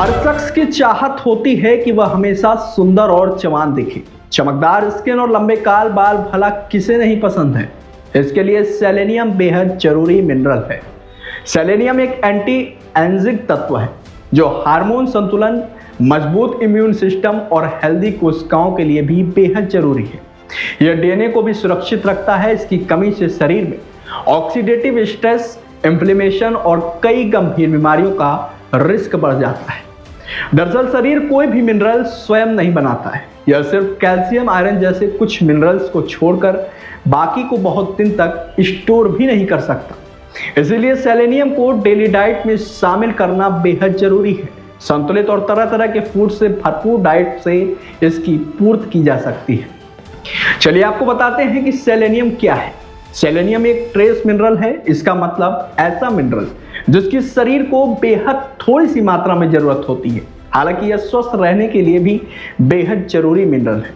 हर शख्स की चाहत होती है कि वह हमेशा सुंदर और जवान दिखे। चमकदार स्किन और लंबे काल बाल भला किसे नहीं पसंद है। इसके लिए सेलेनियम बेहद जरूरी मिनरल है। सेलेनियम एक एंटी एंजिक तत्व है जो हार्मोन संतुलन, मजबूत इम्यून सिस्टम और हेल्दी कोशिकाओं के लिए भी बेहद जरूरी है। यह डीएनए को भी सुरक्षित रखता है। इसकी कमी से शरीर में ऑक्सीडेटिव स्ट्रेस, इन्फ्लेमेशन और कई गंभीर बीमारियों का रिस्क बढ़ जाता है। दरअसल शरीर कोई भी मिनरल स्वयं नहीं बनाता है। यह सिर्फ कैल्शियम, आयरन जैसे कुछ मिनरल्स को छोड़कर बाकी को बहुत दिन तक स्टोर भी नहीं कर सकता। इसीलिए सेलेनियम को डेली डाइट में शामिल करना बेहद जरूरी है। संतुलित और तरह तरह के फूड से भरपूर डाइट से इसकी पूर्ति की जा सकती है। चलिए आपको बताते हैं कि सेलेनियम क्या है। सेलेनियम एक ट्रेस मिनरल है। इसका मतलब ऐसा मिनरल जिसकी शरीर को बेहद थोड़ी सी मात्रा में जरूरत होती है। हालांकि यह स्वस्थ रहने के लिए भी बेहद जरूरी मिनरल है।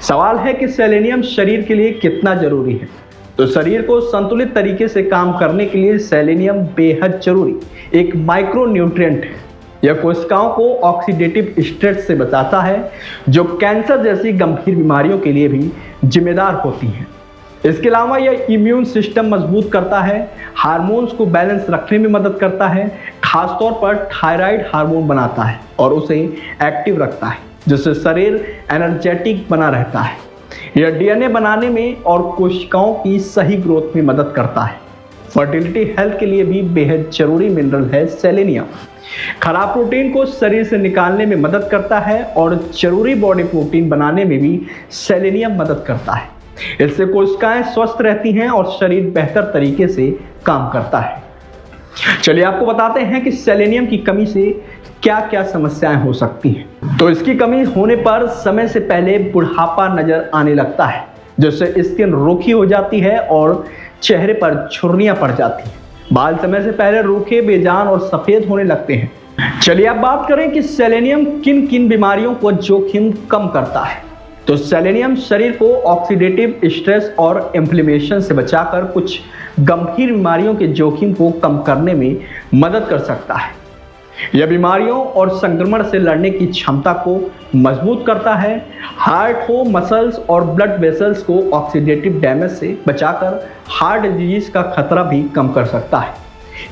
सवाल है कि सेलेनियम शरीर के लिए कितना जरूरी है। तो शरीर को संतुलित तरीके से काम करने के लिए सेलेनियम बेहद जरूरी एक माइक्रो न्यूट्रिएंट है। यह कोशिकाओं को ऑक्सीडेटिव स्ट्रेस से बचाता है जो कैंसर जैसी गंभीर बीमारियों के लिए भी जिम्मेदार होती हैं। इसके अलावा यह इम्यून सिस्टम मजबूत करता है, हार्मोन्स को बैलेंस रखने में मदद करता है, खासतौर पर थायराइड हार्मोन बनाता है और उसे एक्टिव रखता है जिससे शरीर एनर्जेटिक बना रहता है। यह डीएनए बनाने में और कोशिकाओं की सही ग्रोथ में मदद करता है। फर्टिलिटी हेल्थ के लिए भी बेहद जरूरी मिनरल है सेलेनियम। खराब प्रोटीन को शरीर से निकालने में मदद करता है और जरूरी बॉडी प्रोटीन बनाने में भी सेलेनियम मदद करता है। इससे कोशिकाएं स्वस्थ रहती हैं और शरीर बेहतर तरीके से काम करता है। चलिए आपको बताते हैं कि सेलेनियम की कमी से क्या क्या समस्याएं हो सकती हैं। तो इसकी कमी होने पर समय से पहले बुढ़ापा नजर आने लगता है, जिससे स्किन रूखी हो जाती है और चेहरे पर झुर्रियां पड़ जाती हैं। बाल समय से पहले रूखे, बेजान और सफेद होने लगते हैं। चलिए अब बात करें कि सेलेनियम किन किन बीमारियों को जोखिम कम करता है। तो सेलेनियम शरीर को ऑक्सीडेटिव स्ट्रेस और इन्फ्लेमेशन से बचाकर कुछ गंभीर बीमारियों के जोखिम को कम करने में मदद कर सकता है। यह बीमारियों और संक्रमण से लड़ने की क्षमता को मजबूत करता है। हार्ट हो, मसल्स और ब्लड वेसल्स को ऑक्सीडेटिव डैमेज से बचाकर हार्ट डिजीज का खतरा भी कम कर सकता है।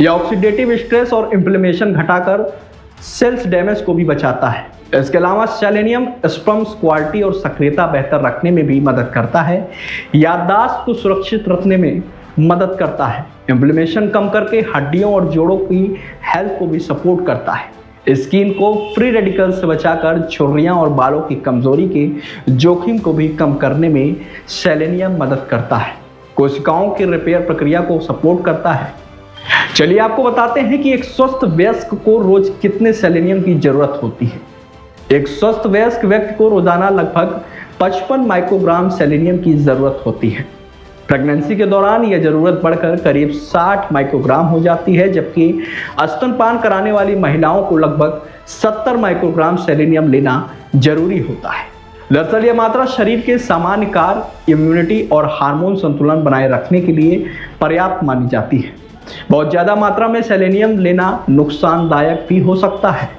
यह ऑक्सीडेटिव स्ट्रेस और इन्फ्लेमेशन घटाकर सेल्स डैमेज को भी बचाता है। इसके अलावा सेलेनियम स्पर्म्स क्वालिटी और सक्रियता बेहतर रखने में भी मदद करता है। याददाश्त को सुरक्षित रखने में मदद करता है। इन्फ्लेमेशन कम करके हड्डियों और जोड़ों की हेल्थ को भी सपोर्ट करता है। स्किन को फ्री रेडिकल से बचाकर झुर्रियां और बालों की कमजोरी के जोखिम को भी कम करने में सेलेनियम मदद करता है। कोशिकाओं की रिपेयर प्रक्रिया को सपोर्ट करता है। चलिए आपको बताते हैं कि एक स्वस्थ वयस्क को रोज कितने सेलेनियम की जरूरत होती है। एक स्वस्थ वयस्क व्यक्ति को रोजाना लगभग 55 माइक्रोग्राम सेलेनियम की जरूरत होती है। प्रेगनेंसी के दौरान यह जरूरत बढ़कर करीब 60 माइक्रोग्राम हो जाती है, जबकि स्तनपान कराने वाली महिलाओं को लगभग 70 माइक्रोग्राम सेलेनियम लेना जरूरी होता है। दरअसल यह मात्रा शरीर के सामान्य कार्य, इम्यूनिटी और हार्मोन संतुलन बनाए रखने के लिए पर्याप्त मानी जाती है। बहुत ज्यादा मात्रा में सेलेनियम लेना नुकसानदायक भी हो सकता है।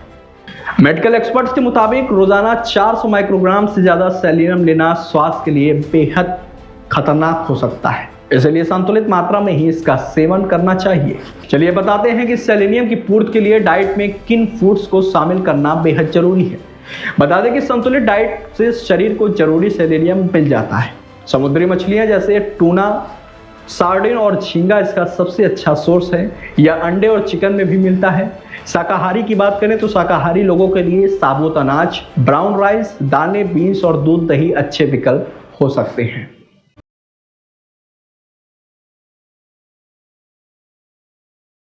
मेडिकल एक्सपर्ट्स के मुताबिक रोजाना 400 माइक्रोग्राम से ज्यादा सेलेनियम लेना स्वास्थ्य के लिए बेहद खतरनाक हो सकता है। इसलिए संतुलित मात्रा में ही इसका सेवन करना चाहिए। चलिए बताते हैं कि सेलेनियम की पूर्ति के लिए डाइट में किन फूड्स को शामिल करना बेहद जरूरी है। बता दें कि संतुलित डाइट से शरीर को जरूरी सेलेनियम मिल जाता है। समुद्री मछलियां जैसे टूना, सार्डिन और झींगा इसका सबसे अच्छा सोर्स है। यह अंडे और चिकन में भी मिलता है। शाकाहारी की बात करें तो शाकाहारी लोगों के लिए साबुत अनाज, ब्राउन राइस, दालें, बीन्स और दूध, दही अच्छे विकल्प हो सकते हैं।